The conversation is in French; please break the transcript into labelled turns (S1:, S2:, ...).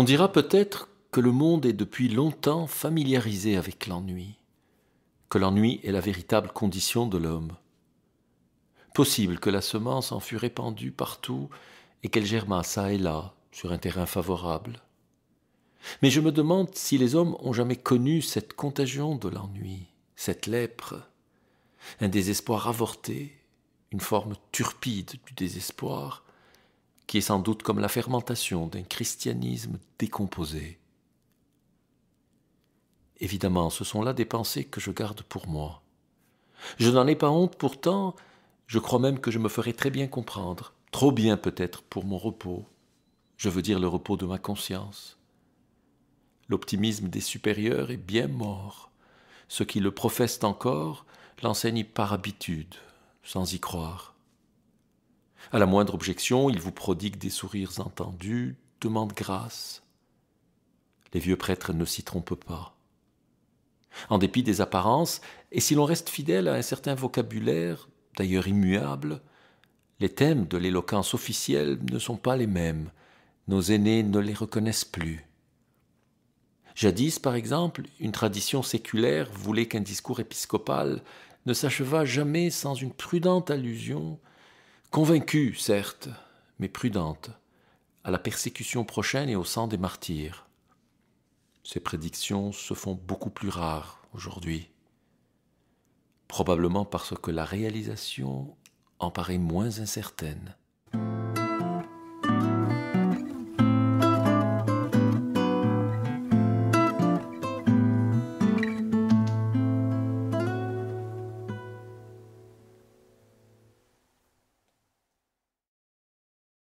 S1: On dira peut-être que le monde est depuis longtemps familiarisé avec l'ennui, que l'ennui est la véritable condition de l'homme. Possible que la semence en fût répandue partout et qu'elle germât çà et là, sur un terrain favorable. Mais je me demande si les hommes ont jamais connu cette contagion de l'ennui, cette lèpre, un désespoir avorté, une forme turpide du désespoir, qui est sans doute comme la fermentation d'un christianisme décomposé. Évidemment, ce sont là des pensées que je garde pour moi. Je n'en ai pas honte pourtant, je crois même que je me ferai très bien comprendre, trop bien peut-être pour mon repos, je veux dire le repos de ma conscience. L'optimisme des supérieurs est bien mort. Ceux qui le professent encore l'enseignent par habitude, sans y croire. À la moindre objection, ils vous prodiguent des sourires entendus, demandent grâce. Les vieux prêtres ne s'y trompent pas. En dépit des apparences, et si l'on reste fidèle à un certain vocabulaire, d'ailleurs immuable, les thèmes de l'éloquence officielle ne sont pas les mêmes. Nos aînés ne les reconnaissent plus. Jadis, par exemple, une tradition séculaire voulait qu'un discours épiscopal ne s'achevât jamais sans une prudente allusion, convaincue, certes, mais prudente, à la persécution prochaine et au sang des martyrs. Ces prédictions se font beaucoup plus rares aujourd'hui, probablement parce que la réalisation en paraît moins incertaine.